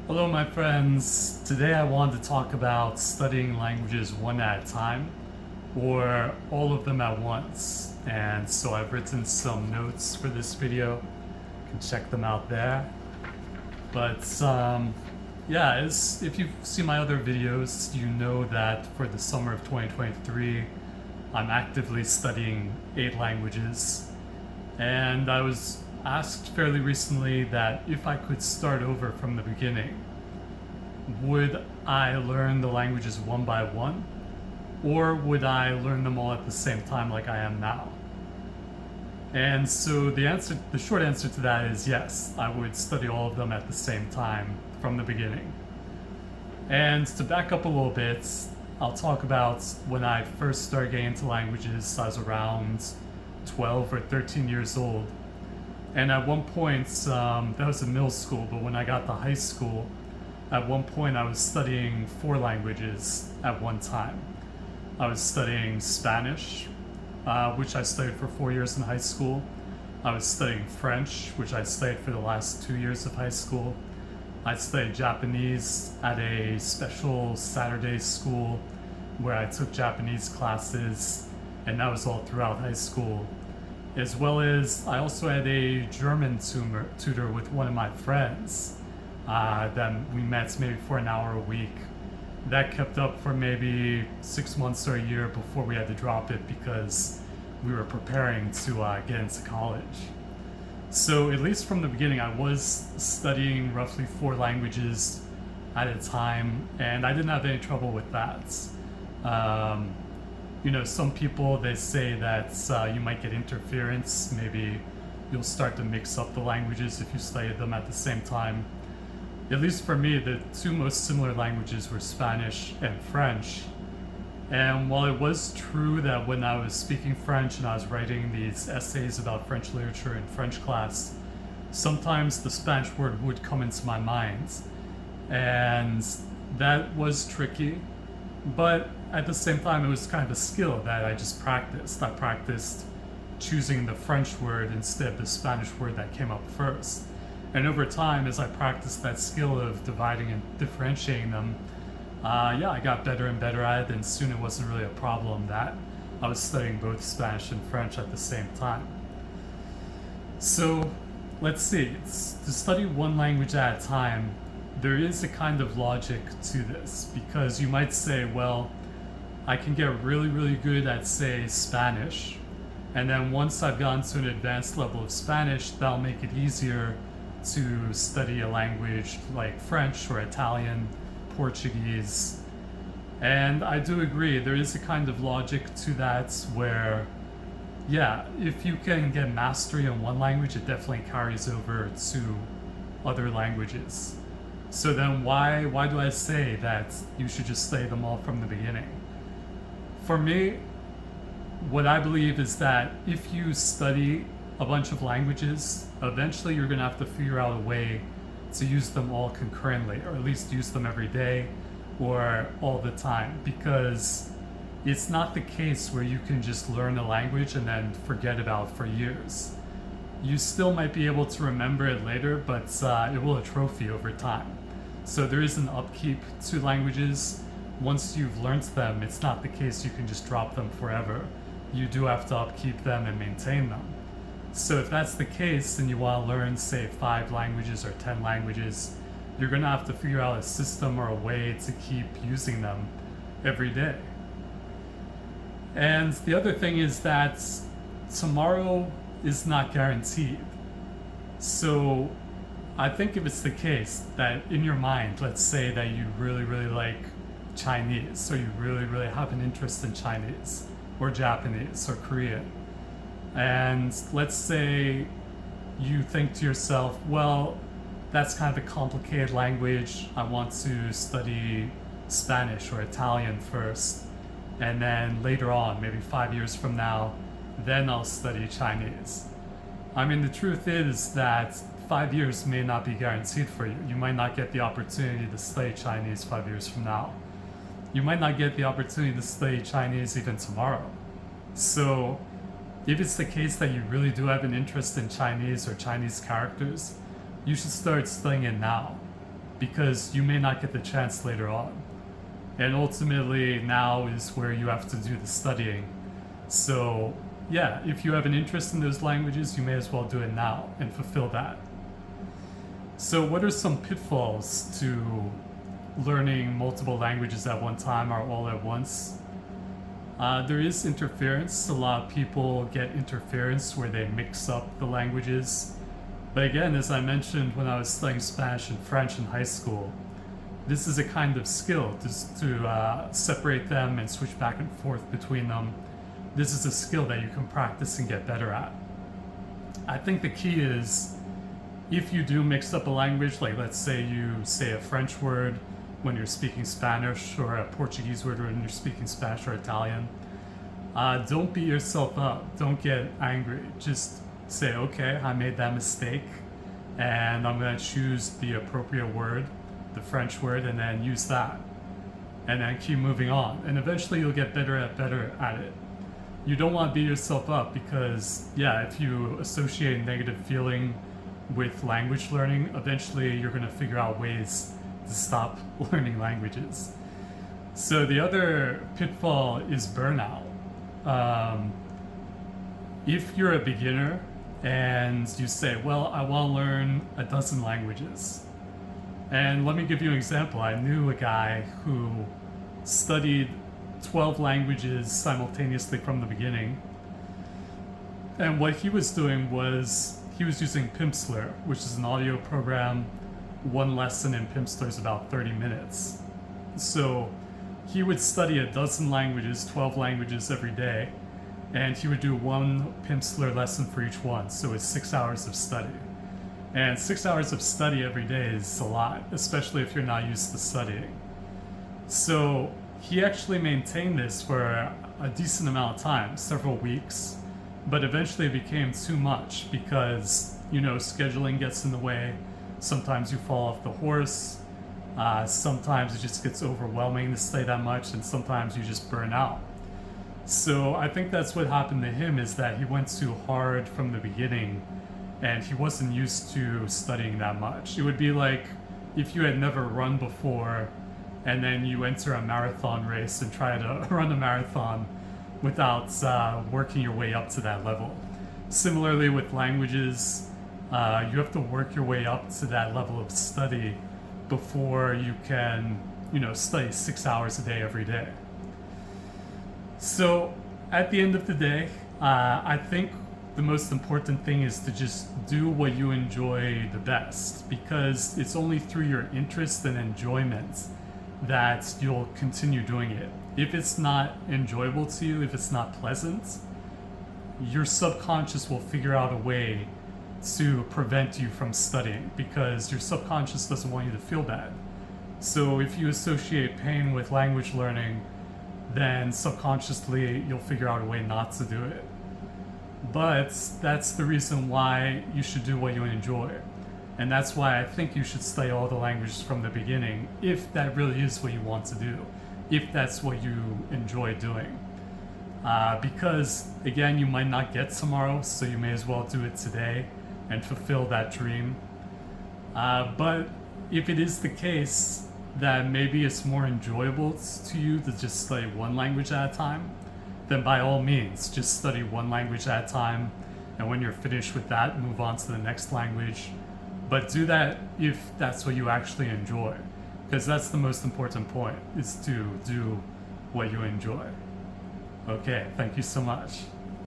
Hello, my friends. Today I want to talk about studying languages one at a time or all of them at once. And so I've written some notes for this video. You can check them out there. But yeah, if you've seen my other videos, you know that for the summer of 2023, I'm actively studying 8 languages. And I was asked fairly recently that if I could start over from the beginning, would I learn the languages one by one, or would I learn them all at the same time like I am now? And so the short answer to that is yes, I would study all of them at the same time from the beginning. And to back up a little bit, I'll talk about when I first started getting into languages. I was around 12 or 13 years old. And at one point, that was in middle school, but when I got to high school, at one point I was studying 4 languages at one time. I was studying Spanish, which I studied for 4 years in high school. I was studying French, which I studied for the last 2 years of high school. I studied Japanese at a special Saturday school where I took Japanese classes, and that was all throughout high school. As well as I also had a German tutor with one of my friends that we met maybe for an hour a week. That kept up for maybe 6 months or a year before we had to drop it because we were preparing to get into college. So at least from the beginning, I was studying roughly 4 languages at a time, and I didn't have any trouble with that. Some people, they say that you might get interference. Maybe you'll start to mix up the languages if you study them at the same time. At least for me, the 2 most similar languages were Spanish and French. And while it was true that when I was speaking French and I was writing these essays about French literature in French class, sometimes the Spanish word would come into my mind. And that was tricky. But at the same time, it was kind of a skill that I just practiced. I practiced choosing the French word instead of the Spanish word that came up first. And over time, as I practiced that skill of dividing and differentiating them, I got better and better at it, and soon it wasn't really a problem that I was studying both Spanish and French at the same time. So let's see, to study one language at a time, there is a kind of logic to this, because you might say, well, I can get really, really good at, say, Spanish, and then once I've gotten to an advanced level of Spanish, that'll make it easier to study a language like French or Italian, Portuguese. And I do agree, there is a kind of logic to that where, yeah, if you can get mastery in one language, it definitely carries over to other languages. So then why do I say that you should just study them all from the beginning? For me, what I believe is that if you study a bunch of languages, eventually you're going to have to figure out a way to use them all concurrently, or at least use them every day or all the time, because it's not the case where you can just learn a language and then forget about it for years. You still might be able to remember it later, but it will atrophy over time. So there is an upkeep to languages. Once you've learned them, it's not the case you can just drop them forever. You do have to upkeep them and maintain them. So if that's the case and you want to learn, say, 5 languages or 10 languages, you're going to have to figure out a system or a way to keep using them every day. And the other thing is that tomorrow is not guaranteed. So I think if it's the case that in your mind, let's say that you really, really like Chinese, so you really, really have an interest in Chinese or Japanese or Korean, and let's say you think to yourself, well, that's kind of a complicated language. I want to study Spanish or Italian first, and then later on, maybe 5 years from now, then I'll study Chinese. I mean, the truth is that 5 years may not be guaranteed for you. You might not get the opportunity to study Chinese 5 years from now. You might not get the opportunity to study Chinese even tomorrow. So if it's the case that you really do have an interest in Chinese or Chinese characters, you should start studying it now. because you may not get the chance later on. And ultimately, now is where you have to do the studying. So, yeah, if you have an interest in those languages, you may as well do it now and fulfill that. So, what are some pitfalls to learning multiple languages at one time or all at once? There is interference. A lot of people get interference where they mix up the languages. But again, as I mentioned when I was studying Spanish and French in high school, this is a kind of skill just to separate them and switch back and forth between them. This is a skill that you can practice and get better at. I think the key is if you do mix up a language, like let's say you say a French word when you're speaking Spanish or a Portuguese word when you're speaking Spanish or Italian, don't beat yourself up. Don't get angry. Just say, okay, I made that mistake and I'm going to choose the appropriate word, the French word, and then use that. And then keep moving on. And eventually you'll get better at it. You don't want to beat yourself up because, yeah, if you associate negative feeling with language learning, eventually you're going to figure out ways to stop learning languages. So the other pitfall is burnout. If you're a beginner and you say, well, I want to learn a dozen languages. And let me give you an example. I knew a guy who studied 12 languages simultaneously from the beginning. And what he was doing was he was using Pimsleur, which is an audio program. One lesson in Pimsleur is about 30 minutes. So he would study a dozen languages, 12 languages every day, and he would do one Pimsleur lesson for each one. So it's 6 hours of study. And 6 hours of study every day is a lot, especially if you're not used to studying. So he actually maintained this for a decent amount of time, several weeks, but eventually it became too much because, scheduling gets in the way. Sometimes you fall off the horse. Sometimes it just gets overwhelming to study that much, and sometimes you just burn out. So I think that's what happened to him, is that he went too hard from the beginning and he wasn't used to studying that much. It would be like if you had never run before and then you enter a marathon race and try to run a marathon without working your way up to that level. Similarly with languages, you have to work your way up to that level of study before you can, study 6 hours a day every day. So at the end of the day, I think the most important thing is to just do what you enjoy the best, because it's only through your interest and enjoyment that you'll continue doing it. If it's not enjoyable to you, if it's not pleasant, your subconscious will figure out a way to prevent you from studying, because your subconscious doesn't want you to feel bad. So if you associate pain with language learning, then subconsciously you'll figure out a way not to do it. But that's the reason why you should do what you enjoy. And that's why I think you should study all the languages from the beginning, if that really is what you want to do, if that's what you enjoy doing. Because, again, you might not get tomorrow, so you may as well do it today and fulfill that dream. But if it is the case that maybe it's more enjoyable to you to just study one language at a time, then by all means, just study one language at a time, and when you're finished with that, move on to the next language. But do that if that's what you actually enjoy, because that's the most important point, is to do what you enjoy. Okay, thank you so much.